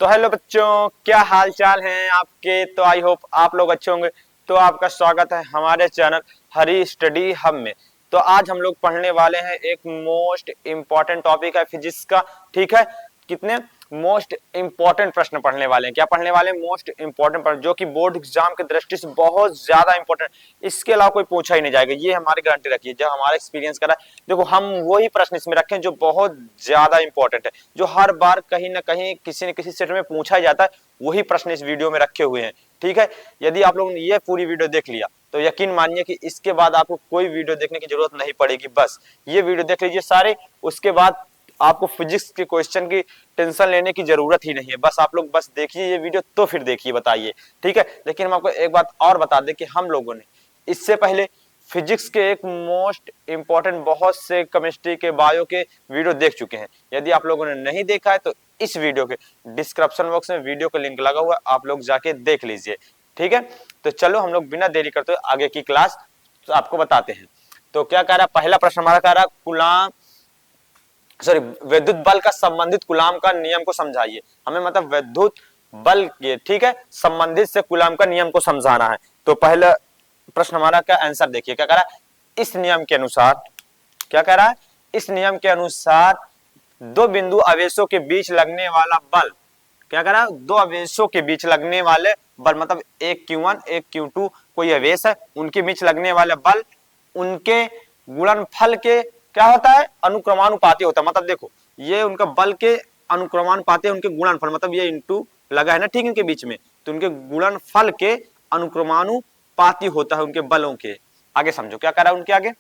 तो हेलो बच्चों, क्या हाल चाल हैं आपके। तो आई होप आप लोग अच्छे होंगे। तो आपका स्वागत है हमारे चैनल हरी स्टडी हब में। तो आज हम लोग पढ़ने वाले हैं एक मोस्ट इंपॉर्टेंट टॉपिक है फिजिक्स का। ठीक है, कितने मोस्ट इंपॉर्टेंट प्रश्न पढ़ने वाले हैं। क्या पढ़ने वाले हैं? मोस्ट इंपॉर्टेंट प्रश्न, जो कि बोर्ड एग्जाम की दृष्टि से बहुत ज्यादा इंपॉर्टेंट। इसके अलावा कोई पूछा ही नहीं जाएगा, ये हमारी गारंटी रखिए। जब हमारा एक्सपीरियंस करा, देखो हम वही प्रश्न इसमें रखें जो बहुत ज्यादा इंपॉर्टेंट है, जो हर बार कहीं ना कहीं किसी न किसी सेट में पूछा जाता है, वही प्रश्न इस वीडियो में रखे हुए हैं। ठीक है, यदि आप लोगों ने ये पूरी वीडियो देख लिया तो यकीन मानिए कि इसके बाद आपको कोई वीडियो देखने की जरूरत नहीं पड़ेगी। बस ये वीडियो देख लीजिए सारे, उसके बाद आपको फिजिक्स के क्वेश्चन की टेंशन लेने की जरूरत ही नहीं है। बस आप लोग बस देखिए ये वीडियो, तो फिर देखिए बताइए। ठीक है, लेकिन हम आपको एक बात और बता दें कि हम लोगों ने इससे पहले फिजिक्स के एक मोस्ट इंपॉर्टेंट बहुत से केमिस्ट्री के, बायो के वीडियो देख चुके हैं। यदि आप लोगों ने नहीं देखा है तो इस वीडियो के डिस्क्रिप्शन बॉक्स में वीडियो का लिंक लगा हुआ है, आप लोग जाके देख लीजिए। ठीक है, तो चलो हम लोग बिना देरी करते हुए आगे की क्लास तो आपको बताते हैं। तो क्या कह रहा है, पहला प्रश्न हमारा कह रहा है कूलाम विद्युत बल का संबंधित कूलाम का नियम को समझाइए। हमें मतलब विद्युत बल के, ठीक है, संबंधित से कूलाम का नियम को समझाना है। तो पहला प्रश्न हमारा का आंसर देखिए, क्या कह रहा है, इस नियम के अनुसार, क्या कह रहा है, इस नियम के अनुसार दो बिंदु आवेशों के बीच लगने वाला बल, क्या कह रहा है, दो आवेशों के बीच लगने वाले बल, मतलब एक Q1 एक Q2 कोई आवेश है, उनके बीच लगने वाले बल उनके गुणनफल के क्या होता है, अनुक्रमानुपाती होता है। मतलब देखो ये उनका बल के अनुक्रमानुपाती, उनके गुणनफल, मतलब ये इंटू लगा है ना, ठीक, इनके बीच में, तो उनके गुणनफल के अनुक्रमानुपाती होता है उनके बलों के। आगे समझो क्या कह रहा है, उनके आगे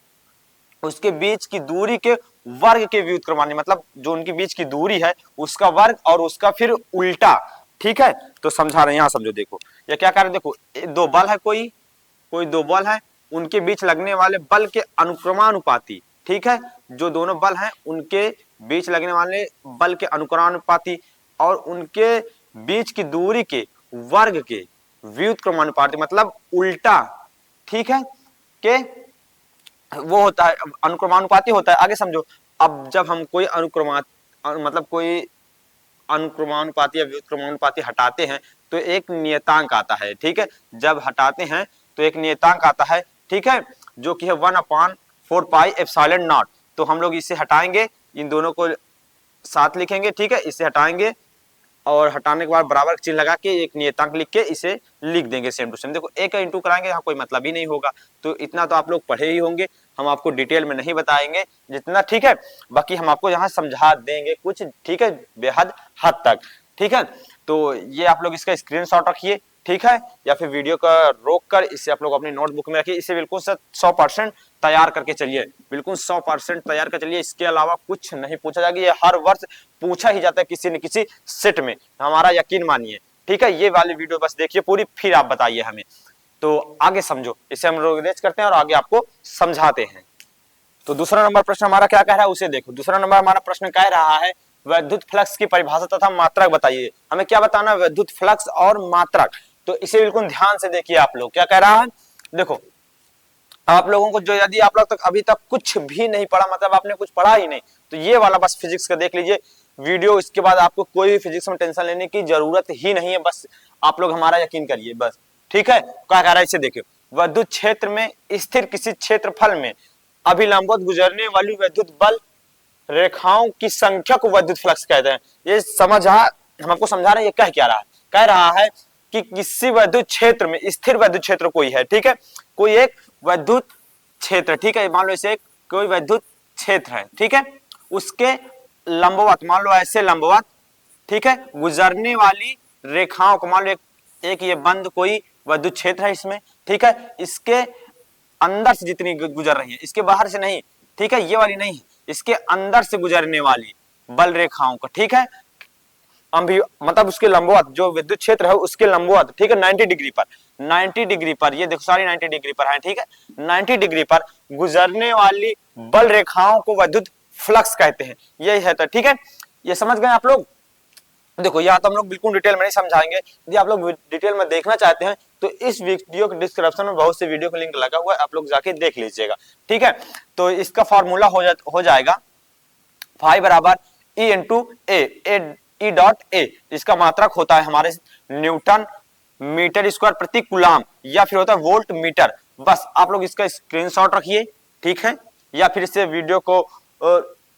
उसके बीच की दूरी के वर्ग के व्युत्क्रमानुपाती, मतलब जो उनके बीच की दूरी है उसका वर्ग और उसका फिर उल्टा। ठीक है, तो समझा रहे हैं, यहां समझो। देखो ये क्या कह रहे हैं, देखो दो बल है, कोई दो बल है, उनके बीच लगने वाले बल के अनुक्रमानुपाती। ठीक है, जो दोनों बल हैं उनके बीच लगने वाले बल के अनुक्रमानुपाती और उनके बीच की दूरी के वर्ग के व्युत्क्रमानुपाती, मतलब उल्टा। ठीक है, के वो होता है, अनुक्रमानुपाती होता है। आगे समझो, अब जब हम कोई मतलब कोई अनुक्रमानुपाती या व्युत्क्रमानुपाती हटाते हैं तो एक नियतांक आता है। ठीक है, जब हटाते हैं तो एक नियतांक आता है, ठीक है, जो कि है 1/4πε0। तो हम लोग इसे हटाएंगे, इन दोनों को साथ लिखेंगे। ठीक है, इसे हटाएंगे और हटाने के बाद बराबर चिन्ह लगा के एक नियतांक लिख के इसे लिख देंगे सेम टू सेम। देखो एक का इंटू कराएंगे, यहाँ कोई मतलब ही नहीं होगा। तो इतना तो आप लोग पढ़े ही होंगे, हम आपको डिटेल में नहीं बताएंगे जितना। ठीक है, बाकी हम आपको यहाँ समझा देंगे कुछ, ठीक है, बेहद हद तक। ठीक है, तो ये आप लोग इसका स्क्रीनशॉट रखिए, ठीक है, या फिर वीडियो का रोक कर इसे आप लोग अपनी नोटबुक में रखिए। इसे बिल्कुल 100% तैयार करके चलिए, बिल्कुल 100% तैयार कर चलिए। इसके अलावा कुछ नहीं पूछा जाएगा, ये हर वर्ष पूछा ही जाता है किसी न किसी सेट में, हमारा यकीन मानिए। ठीक है, ये वाली वीडियो बस देखिए पूरी, फिर आप बताइए हमें। तो आगे समझो, इसे हम लोग रेज करते हैं और आगे आपको समझाते हैं। तो दूसरा नंबर प्रश्न हमारा क्या कह रहा है उसे देखो। दूसरा नंबर हमारा प्रश्न कह रहा है विद्युत फ्लक्स की परिभाषा तथा मात्रक बताइए। हमें क्या बताना है, विद्युत फ्लक्स और मात्रक। तो इसे बिल्कुल ध्यान से देखिए आप लोग, क्या कह रहा है, देखो आप लोगों को जो, यदि आप लोग तक अभी तक कुछ भी नहीं पढ़ा, मतलब आपने कुछ पढ़ा ही नहीं, तो ये वाला बस फिजिक्स का देख लीजिए वीडियो। इसके बाद आपको कोई भी फिजिक्स में टेंशन लेने की जरूरत ही नहीं है, बस आप लोग हमारा यकीन करिए बस। ठीक है, क्या कह रहा है इसे देखिए, विद्युत क्षेत्र में स्थिर किसी क्षेत्रफल में अभिलंबवत गुजरने वाली विद्युत बल रेखाओं की संख्या को विद्युत फ्लक्स कहते हैं। ये समझ हम आपको समझा रहे हैं, ये कह क्या रहा है, कह रहा है कि किसी विद्युत क्षेत्र में, स्थिर विद्युत क्षेत्र कोई है, ठीक है, कोई एक विद्युत क्षेत्र, ठीक है, मान लो इसे कोई विद्युत क्षेत्र है, ठीक है, उसके लंबवत, मान लो ऐसे लंबवत, ठीक है, गुजरने वाली रेखाओं को, मान लो एक ये बंद कोई विद्युत क्षेत्र है इसमें, ठीक है, इसके अंदर से जितनी गुजर रही है, इसके बाहर से नहीं, ठीक है, ये वाली नहीं, इसके अंदर से गुजरने वाली बल रेखाओं का, ठीक है, मतलब उसके लंबवत, जो विद्युत क्षेत्र है उसके लंबवत, ठीक है, 90 डिग्री पर, 90 डिग्री पर, ये देखो सारी 90 डिग्री पर है, ठीक है, 90 डिग्री पर गुजरने वाली बल रेखाओं को विद्युत फ्लक्स कहते हैं। यही है, तो ठीक है, ये समझ गए आप लोग। देखो यहाँ तो हम लोग बिल्कुल डिटेल में नहीं समझाएंगे, यदि आप लोग डिटेल में देखना चाहते हैं तो इस वीडियो के डिस्क्रिप्शन में बहुत से वीडियो का लिंक लगा हुआ है, आप लोग जाके देख लीजिएगा। ठीक है, तो इसका फॉर्मूला हो जाएगा 5 बराबर E into A E dot A, इसका मात्रक होता है हमारे न्यूटन मीटर स्क्वायर प्रति कूलाम, या फिर होता है वोल्ट मीटर। बस आप लोग इसका स्क्रीनशॉट रखिए, ठीक है, या फिर इसे वीडियो को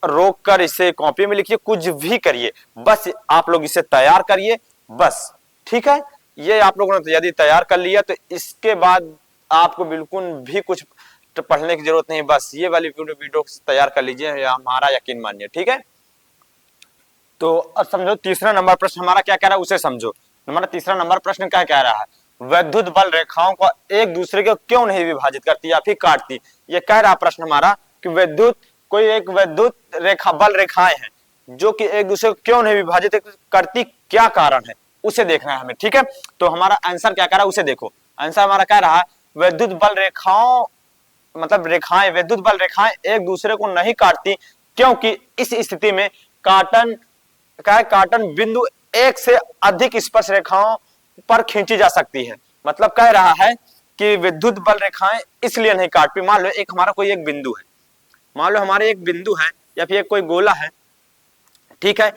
रोक कर इसे कॉपी में लिखिए, कुछ भी करिए, बस आप लोग इसे तैयार करिए बस, ठीक है। ये आप लोगों ने यदि तैयार कर लिया तो इसके बाद आपको बिल्कुल भी कुछ पढ़ने की जरूरत नहीं, बस ये वाली वीडियो तैयार कर लीजिए, हमारा यकीन मानिए, ठीक है। तो अब समझो तीसरा नंबर प्रश्न हमारा क्या कह रहा है उसे समझो। हमारा तीसरा नंबर प्रश्न क्या कह रहा है, वैद्युत बल रेखाओं को एक दूसरे को क्यों नहीं विभाजित करती या फिर काटती। ये कह रहा प्रश्न हमारा कि कोई एक वैद्युत रेखा बल रेखाएं हैं जो कि एक दूसरे को क्यों नहीं विभाजित करती, क्या कारण है उसे देखना है हमें, ठीक है। तो हमारा आंसर क्या कह रहा है उसे देखो। आंसर हमारा कह रहा है वैद्युत बल रेखाओं मतलब रेखाएं, वैद्युत बल रेखाएं एक दूसरे को नहीं काटती क्योंकि इस स्थिति में काटन बिंदु एक से अधिक स्पर्श रेखाओं पर खींची जा सकती है। मतलब कह रहा है कि विद्युत बल रेखाएं इसलिए नहीं काटती। मान लो एक हमारा कोई एक बिंदु है, मान लो हमारे एक बिंदु है या फिर कोई गोला है, ठीक है।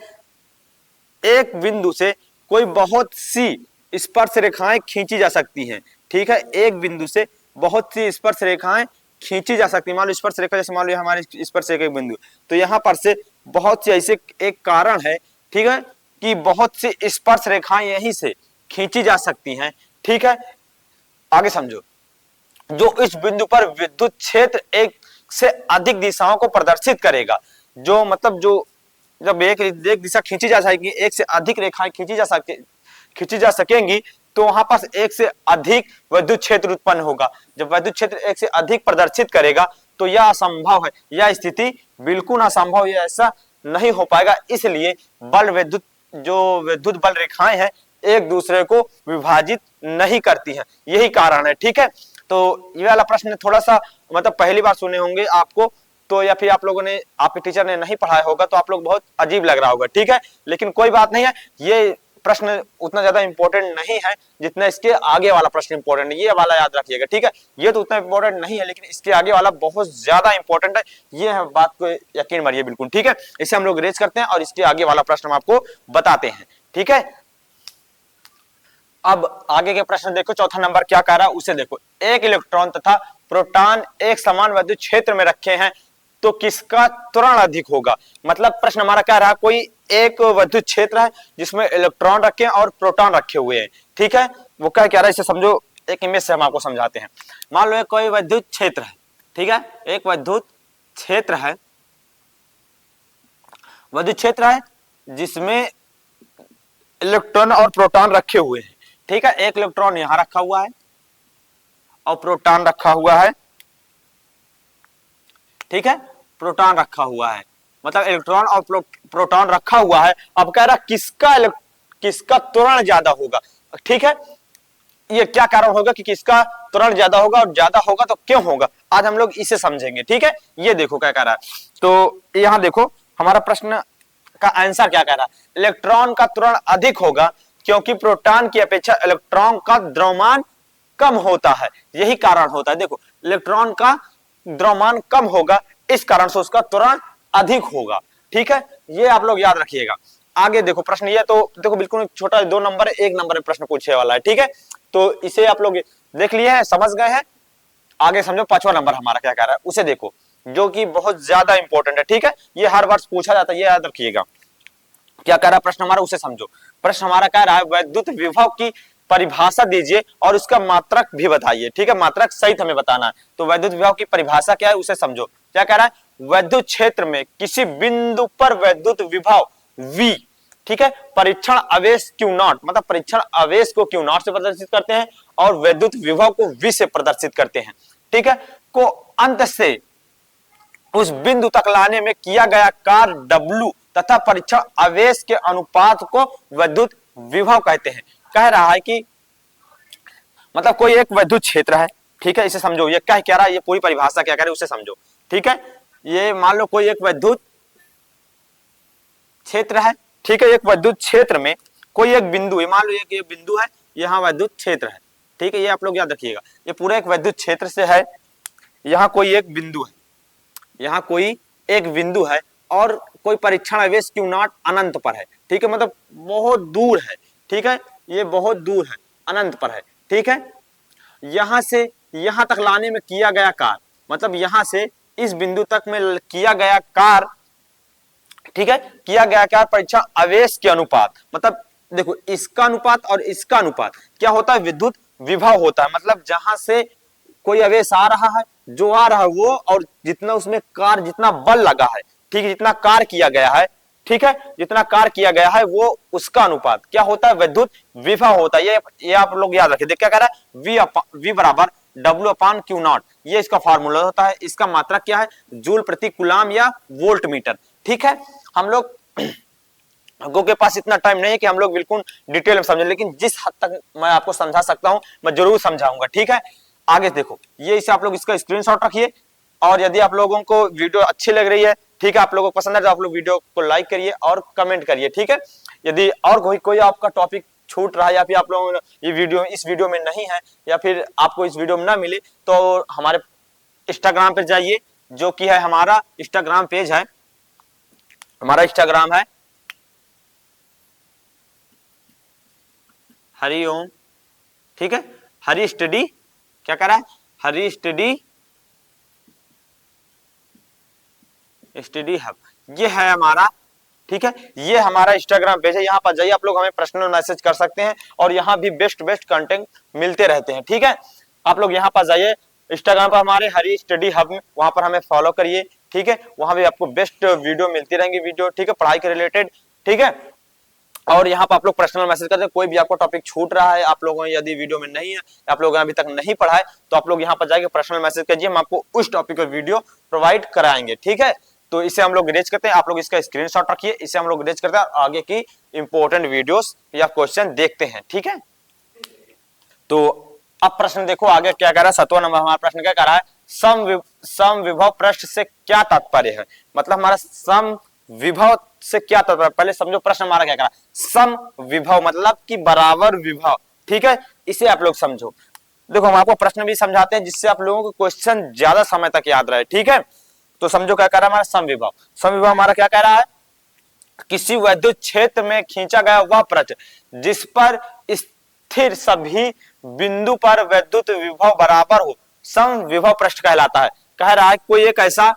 एक बिंदु से कोई बहुत सी स्पर्श रेखाएं खींची जा सकती हैं, ठीक है। एक बिंदु से बहुत सी स्पर्श रेखाएं खींची जा सकती है। मान लो स्पर्श रेखा, जैसे मान लो हमारे स्पर्श रेखा एक बिंदु, तो यहाँ पर से बहुत सी ऐसे एक कारण है, ठीक है, कि बहुत सी स्पर्श रेखाएं यहीं से खींची जा सकती हैं, ठीक है। आगे समझो, जो इस बिंदु पर विद्युत क्षेत्र एक से अधिक दिशाओं को प्रदर्शित करेगा। जो मतलब जो जब एक दिशा खींची जा सकेगी, एक से अधिक रेखाएं खींची जा सकेंगी, तो वहां पास एक से अधिक विद्युत क्षेत्र उत्पन्न होगा। जब विद्युत क्षेत्र एक से अधिक प्रदर्शित करेगा तो यह असंभव है, यह स्थिति बिल्कुल असंभव है, ऐसा नहीं हो पाएगा। इसलिए विद्युत बल रेखाएं हैं एक दूसरे को विभाजित नहीं करती हैं, यही कारण है, ठीक है। तो ये वाला प्रश्न थोड़ा सा मतलब पहली बार सुने होंगे आपको, तो या फिर आप लोगों ने, आपके टीचर ने नहीं पढ़ाया होगा तो आप लोग बहुत अजीब लग रहा होगा, ठीक है। लेकिन कोई बात नहीं है, ये प्रश्न उतना ज्यादा इंपॉर्टेंट नहीं है जितना इसके आगे वाला प्रश्न इंपॉर्टेंट है, ये वाला याद रखिएगा, ठीक है। ये तो उतना इंपॉर्टेंट नहीं है लेकिन इसके आगे वाला बहुत ज्यादा इंपॉर्टेंट है, ये है बात को यकीन मानिए बिल्कुल, ठीक है। इसे हम लोग रेज करते हैं और इसके आगे वाला प्रश्न हम आपको बताते हैं, ठीक है। अब आगे के प्रश्न देखो, चौथा नंबर क्या कह रहा है उसे देखो। एक इलेक्ट्रॉन तथा प्रोटॉन एक समान विद्युत क्षेत्र में रखे हैं तो किसका त्वरण अधिक होगा। मतलब प्रश्न हमारा कह रहा है कोई एक विद्युत क्षेत्र है जिसमें इलेक्ट्रॉन रखे और प्रोटॉन रखे हुए हैं, ठीक है। वो क्या कह रहा है इसे समझो, एक इमेज से हम आपको समझाते हैं। मान लो कोई विद्युत क्षेत्र है, ठीक है, एक विद्युत क्षेत्र है जिसमें इलेक्ट्रॉन और प्रोटॉन रखे हुए हैं, ठीक है। एक इलेक्ट्रॉन यहां रखा हुआ है और प्रोटॉन रखा हुआ है, ठीक है, प्रोटॉन रखा हुआ है, मतलब इलेक्ट्रॉन और प्रोटॉन रखा हुआ है। अब कह रहा किसका त्वरण ज्यादा होगा, ठीक है। ये क्या कारण होगा कि किसका त्वरण ज्यादा होगा, और ज्यादा होगा तो क्यों होगा, आज हम लोग इसे समझेंगे, ठीक है। ये देखो क्या कह रहा है, तो यहां देखो हमारा प्रश्न का आंसर क्या कह रहा है, इलेक्ट्रॉन का त्वरण अधिक होगा क्योंकि प्रोटॉन की अपेक्षा इलेक्ट्रॉन का द्रव्यमान कम होता है, यही कारण होता है। देखो इलेक्ट्रॉन का द्रव्यमान कम होगा, इस कारण से उसका त्वरण अधिक होगा, ठीक है। ये आप लोग याद रखिएगा। आगे देखो प्रश्न, ये तो देखो बिल्कुल छोटा 2 नंबर है, 1 नंबर में प्रश्न पूछने वाला है, ठीक है। तो इसे आप लोग देख लिए हैं, समझ गए हैं। आगे समझो 5वां नंबर हमारा क्या कह रहा है उसे देखो, जो कि बहुत ज्यादा इंपॉर्टेंट है, ठीक है। ये हर वर्ष पूछा जाता है, ये याद रखिएगा। क्या कह रहा है प्रश्न हमारा उसे समझो। प्रश्न हमारा कह रहा है वैद्युत विभव की परिभाषा दीजिए और उसका मात्रक भी बताइए, ठीक है, मात्रक सहित हमें बताना है। तो वैद्युत विभव की परिभाषा क्या है उसे समझो। क्या कह रहा है, वैद्युत क्षेत्र में किसी बिंदु पर वैद्युत विभव V, ठीक है, परीक्षण आवेश Q0, मतलब परीक्षण आवेश को Q0 से प्रदर्शित करते हैं और वैद्युत विभव को V से प्रदर्शित करते हैं, ठीक है, को अंत से उस बिंदु तक लाने में किया गया कार्य W तथा परीक्षण आवेश के अनुपात को वैद्युत विभव कहते हैं। कह रहा है कि मतलब कोई एक वैद्युत क्षेत्र है, ठीक है, इसे समझो। ये क्या कह रहा है, ये पूरी परिभाषा क्या कह रही है उसे समझो, ठीक है। ये मान लो कोई एक वैद्युत क्षेत्र है, ठीक है, एक वैद्युत क्षेत्र में कोई एक बिंदु है, मान लो ये बिंदु है, यहाँ वैद्युत क्षेत्र है, ठीक है। ये आप लोग याद रखिएगा, ये पूरा एक वैद्युत क्षेत्र से है, यहाँ कोई एक बिंदु है, यहाँ कोई एक बिंदु है और कोई परीक्षण आवेश क्यू नॉट अनंत पर है, ठीक है, मतलब बहुत दूर है, ठीक है, ये बहुत दूर है, अनंत पर है, ठीक है। यहां से यहां तक लाने में किया गया कार्य, मतलब यहां से इस बिंदु तक में किया गया कार्य, ठीक है, किया गया क्या, परीक्षण आवेश के अनुपात, मतलब देखो इसका अनुपात और इसका अनुपात क्या होता है, विद्युत विभव होता है, मतलब जहां से कोई आवेश आ रहा है, जो आ रहा है वो, और जितना उसमें कार्य, जितना बल लगा है, ठीक है, जितना कार्य किया गया है, ठीक है, जितना कार्य किया गया है वो उसका अनुपात क्या होता है, विद्युत विभव होता है। ये आप लोग याद रखें। देख क्या कह रहा है, V बराबर W अपान क्यू नॉट, ये इसका फार्मूला होता है। इसका मात्रा क्या है, जूल प्रति कुलाम या वोल्ट मीटर, ठीक है। हम लोग के पास इतना टाइम नहीं है कि हम लोग बिल्कुल डिटेल में समझें, लेकिन जिस हद तक मैं आपको समझा सकता हूं मैं जरूर समझाऊंगा, ठीक है। आगे देखो, ये इसे आप लोग इसका स्क्रीनशॉट रखिए, और यदि आप लोगों को वीडियो अच्छी लग रही है, ठीक है, आप लोगों को पसंद है तो आप लोग वीडियो को लाइक करिए और कमेंट करिए, ठीक है। यदि और कोई आपका टॉपिक छूट रहा है, या फिर आप लोग ये इस वीडियो में नहीं है, या फिर आपको इस वीडियो में ना मिले, तो हमारे इंस्टाग्राम पे जाइए, जो कि है हमारा इंस्टाग्राम पेज है, हमारा इंस्टाग्राम है हरिओम, ठीक है, हरि स्टडी, क्या कर रहा है, हरि स्टडी हब, ये है हमारा, ठीक है, ये हमारा इंस्टाग्राम पेज है। यहाँ पर जाइए, आप लोग हमें पर्सनल मैसेज कर सकते हैं, और यहाँ भी बेस्ट कंटेंट मिलते रहते हैं, ठीक है। आप लोग यहाँ पर जाइए इंस्टाग्राम पर हमारे हरि स्टडी हब में, वहां पर हमें फॉलो करिए, ठीक है, वहां भी आपको बेस्ट वीडियो मिलती रहेंगी, वीडियो, ठीक है, पढ़ाई के रिलेटेड, ठीक है। और यहाँ पर आप लोग पर्सनल मैसेज करते हैं, कोई भी आपको टॉपिक छूट रहा है, आप लोगों यदि वीडियो में नहीं है, आप लोगों ने अभी तक नहीं पढ़ा है, तो आप लोग यहाँ पर जाके पर्सनल मैसेज कीजिए, हम आपको उस टॉपिक का वीडियो प्रोवाइड कराएंगे, ठीक है। तो इसे हम लोग रेज करते हैं, आप लोग इसका स्क्रीनशॉट रखिए, इसे हम लोग रेज करते हैं, आगे की इंपॉर्टेंट वीडियोस या क्वेश्चन देखते हैं, ठीक है। तो अब प्रश्न देखो आगे क्या कह रहा है, 7वां नंबर हमारा प्रश्न क्या कह रहा है, सम विभव पृष्ठ से क्या तात्पर्य है, मतलब हमारा सम विभव से क्या तात्पर्य, पहले समझो प्रश्न हमारा क्या कह रहा है, सम विभव मतलब कि बराबर विभव, ठीक है, इसे आप लोग समझो। देखो हम आपको प्रश्न भी समझाते हैं, जिससे आप लोगों को क्वेश्चन ज्यादा समय तक याद रहे, ठीक है। तो समझो क्या कह रहा है हमारा सम विभव, हमारा क्या कह रहा है, किसी विद्युत क्षेत्र में खींचा गया वह पृष्ठ जिस पर स्थिर सभी बिंदु पर विद्युत विभव बराबर हो, सम विभव पृष्ठ कहलाता है। कह रहा है कोई एक ऐसा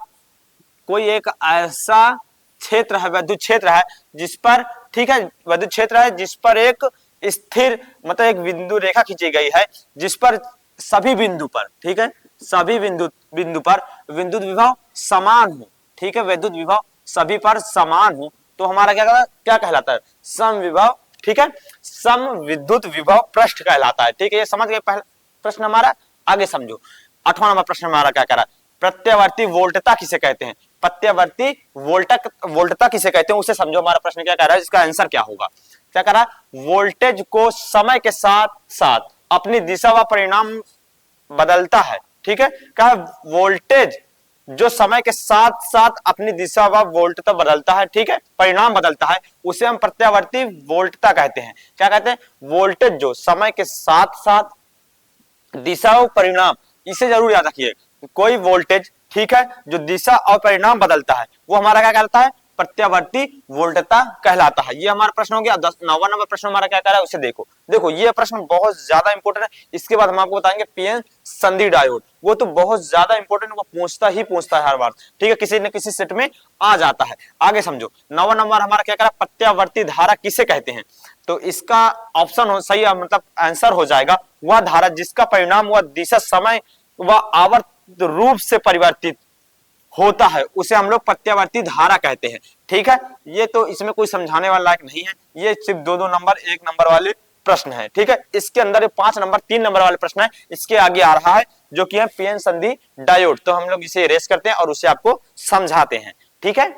क्षेत्र है, विद्युत क्षेत्र है जिस पर, ठीक है, विद्युत क्षेत्र है जिस पर एक स्थिर, मतलब एक बिंदु रेखा खींची गई है, जिस पर सभी बिंदु पर, ठीक है, सभी बिंदु पर विद्युत विभव समान हो, ठीक है, विद्युत विभव सभी पर समान हो, तो हमारा क्या कहलाता है, सम विभव, ठीक है, सम विद्युत विभव पृष्ठ कहलाता है, ठीक है। ये समझ गए पहला प्रश्न हमारा। आगे समझो 8वां नंबर प्रश्न हमारा क्या कह रहा है, प्रत्यावर्ती वोल्टता किसे कहते हैं, प्रत्यावर्ती वोल्टता किसे कहते हैं, उसे समझो। हमारा प्रश्न क्या कह रहा है, इसका आंसर क्या होगा, क्या कह रहा है, वोल्टेज को समय के साथ साथ अपनी दिशा व परिणाम बदलता है, ठीक है, कहा वोल्टेज जो समय के साथ साथ अपनी दिशा व वोल्टता बदलता है, ठीक है, परिणाम बदलता है, उसे हम प्रत्यावर्ती वोल्टता कहते हैं। क्या कहते हैं, वोल्टेज जो समय के साथ साथ दिशा और परिणाम, इसे जरूर याद रखिए, कोई वोल्टेज, ठीक है, जो दिशा और परिणाम बदलता है, वो हमारा क्या कहलाता है, प्रत्यावर्ती वोल्टता कहलाता है। ये हमारा प्रश्न हो गया। 9वां नंबर प्रश्न हमारा क्या कह रहा है, उसे देखो ये प्रश्न बहुत ज्यादा इंपॉर्टेंट है। इसके बाद हम आपको बताएंगे पीएन संधि डायोड, वो तो बहुत ज्यादा इंपॉर्टेंट, वो पूछता है हर बार, ठीक है, किसी न किसी सेट में आ जाता है। आगे समझो 9वां नंबर हमारा क्या कह रहा है, प्रत्यावर्ती धारा किसे कहते हैं, तो इसका ऑप्शन सही, मतलब आंसर हो जाएगा वह धारा जिसका परिणाम व दिशा समय व आवर्त रूप से परिवर्तित होता है, उसे हम लोग प्रत्यावर्ती धारा कहते हैं, ठीक है। ये तो इसमें कोई समझाने वाला लायक नहीं है, ये सिर्फ 2-2 नंबर 1 नंबर वाले प्रश्न है, ठीक है। इसके अंदर 5 नंबर 3 नंबर वाले प्रश्न है, इसके आगे आ रहा है जो कि है पीएन संधि डायोड, तो हम लोग इसे इरेज करते हैं और उसे आपको समझाते हैं, ठीक है।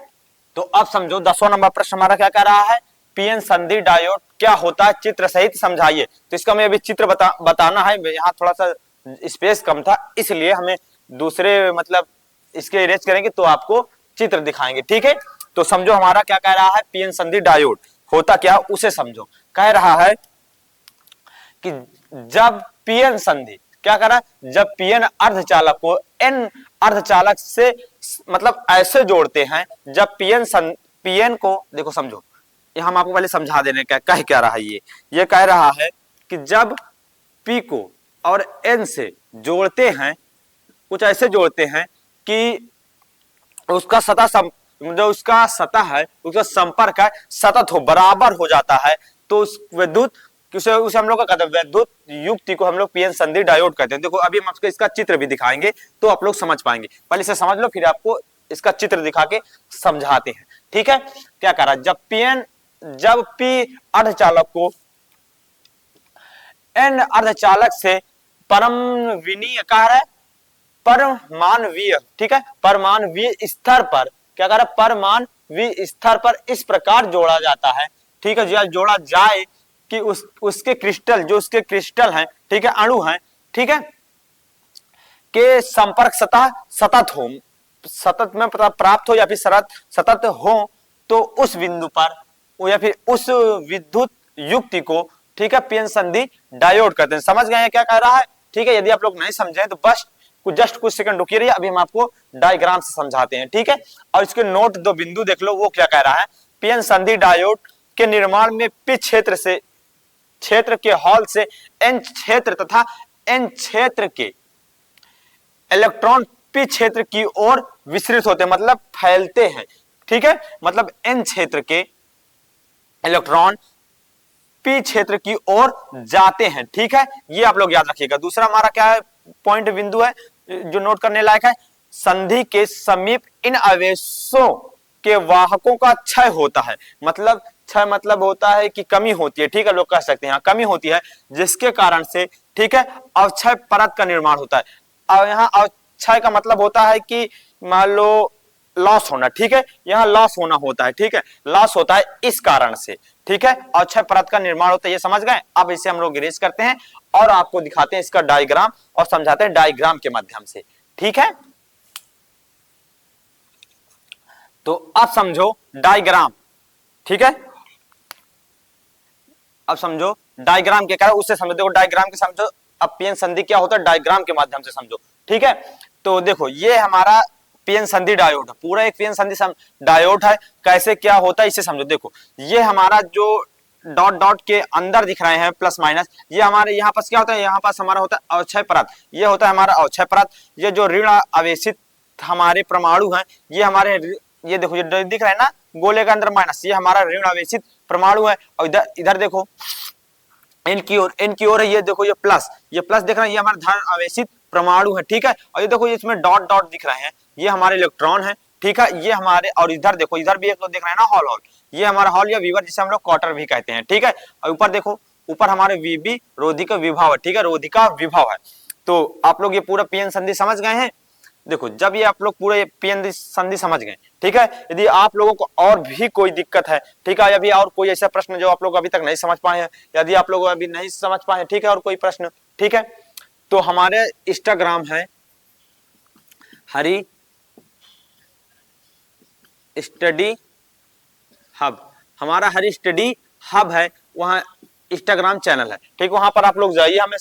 तो अब समझो 10वां नंबर प्रश्न हमारा क्या कह रहा है, पीएन संधि डायोड क्या होता है, चित्र सहित समझाइए। तो इसका हमें अभी चित्र बताना है, यहाँ थोड़ा सा स्पेस कम था, इसलिए हमें दूसरे मतलब इसके इरेज करेंगे तो आपको चित्र दिखाएंगे, ठीक है। तो समझो हमारा क्या कह रहा है, पीएन संधि डायोड होता क्या, उसे समझो। कह रहा है कि जब पीएन संधि क्या कर रहा है, जब पीएन अर्धचालक को एन अर्धचालक से मतलब ऐसे जोड़ते हैं, जब पीएन को देखो समझो, ये हम आपको पहले समझा देने का कह क्या रहा है। ये कह रहा है कि जब पी को और एन से जोड़ते हैं, कुछ ऐसे जोड़ते हैं कि उसका सतह जो उसका सतह है, उसका संपर्क है सतत हो, बराबर हो जाता है, तो उस विद्युत उसे हम लोग का कहते हैं विद्युत युक्ति को हम लोग पीएन संधि डायोड कहते हैं। देखो अभी हम आपको इसका चित्र भी दिखाएंगे तो आप लोग समझ पाएंगे। पहले इसे समझ लो, फिर आपको इसका चित्र दिखा के समझाते हैं। ठीक है, क्या कह रहा है, जब पी अर्धचालक को एन अर्धचालक से परमाणुवीय कह रहा है, परमाणुवीय, ठीक है, परमाणुवीय स्तर पर क्या कर रहा है, परमाणुवीय स्तर पर इस प्रकार जोड़ा जाता है, ठीक है, जोड़ा जाए कि उसके क्रिस्टल, जो उसके क्रिस्टल हैं, ठीक है, अणु हैं, ठीक है, के संपर्क सतह सतत हो, सतत में प्राप्त हो या फिर सतत हो, तो उस बिंदु पर या फिर उस विद्युत युक्ति को, ठीक है, पीएन संधि डायोड कहते हैं। समझ गए हैं क्या कह रहा है? ठीक है, यदि आप लोग नहीं समझे तो बस जस्ट कुछ सेकंड रुकिए रहिए, अभी हम आपको डायग्राम से समझाते हैं। ठीक है, और इसके नोट दो बिंदु देख लो, वो क्या कह रहा है, पीएन संधि डायोड के निर्माण में पी क्षेत्र के हॉल से एन क्षेत्र तथा एन क्षेत्र के इलेक्ट्रॉन पी क्षेत्र की ओर विस्तृत होते हैं, मतलब फैलते हैं। ठीक है, मतलब एन क्षेत्र के इलेक्ट्रॉन पी क्षेत्र की ओर जाते हैं। ठीक है, ये आप लोग याद रखिएगा। दूसरा हमारा क्या है पॉइंट बिंदु है जो नोट करने लायक है, संधि के समीप इन आवेशों के वाहकों का क्षय होता है। मतलब क्षय मतलब होता है कि कमी होती है, ठीक है, लोग कह सकते हैं कमी होती है, जिसके कारण से, ठीक है, अवक्षय परत का निर्माण होता है। और यहाँ अवक्षय का मतलब होता है कि मान लो लॉस होना, ठीक है, यहाँ लॉस होना होता है, ठीक है, लॉस होता है इस कारण से, ठीक है, अवक्षय परत का निर्माण होता है। ये समझ गए? अब इसे हम लोग इरेज करते हैं और आपको दिखाते हैं इसका डायग्राम और समझाते हैं डायग्राम के माध्यम से। ठीक है, तो अब समझो डायग्राम, ठीक है, अब समझो डायग्राम क्या है उससे समझो। देखो डायग्राम के समझो, अब पीएन संधि क्या होता है डायग्राम के माध्यम से समझो। ठीक है, तो देखो ये हमारा पीएन संधि डायोड है, पूरा एक पीएन संधि डायोड है। कैसे क्या होता है इसे समझो। देखो ये हमारा जो डॉट डॉट के अंदर दिख रहे हैं प्लस माइनस, ये हमारे यहाँ पास क्या होता है, यहाँ पास हमारा होता है अवक्षय परत, ये होता है हमारा अवक्षय परत। ये जो ऋण आवेशित हमारे परमाणु हैं, ये हमारे, ये देखो ये दिख रहा है ना गोले के अंदर माइनस, ये हमारा ऋण आवेशित परमाणु है। और इधर देखो एन की ओर है, ये देखो ये प्लस दिख रहा है, ये हमारा धन आवेशित परमाणु है। ठीक है, और ये देखो इसमें डॉट डॉट दिख रहे हैं, ये हमारे इलेक्ट्रॉन है। ठीक है, ये हमारे, और इधर देखो इधर भी एक तो दिख रहा है ना हॉल, ये हमारा हॉल या वीवर जिसे हम लोग क्वार्टर भी कहते हैं। ठीक है, और ऊपर देखो, ऊपर हमारे वीबी रोधिका विभव है। ठीक है, रोधिका विभव है। तो आप लोग ये पूरा पीएन संधि समझ गए हैं। देखो जब ये आप लोग पूरे पीएन संधि समझ गए, ठीक है, यदि आप लोगों को और भी कोई दिक्कत है, ठीक है, या भी और कोई ऐसा प्रश्न जो आप लोग अभी तक नहीं समझ पाए हैं, यदि आप लोग अभी नहीं समझ पाए हैं, ठीक है, और कोई प्रश्न, ठीक है, तो हमारे इंस्टाग्राम है हरी स्टडी हब, हमारा हरी स्टडी हब है, वहां इंस्टाग्राम चैनल है। ठीक, वहां पर आप लोग जाइए, हमें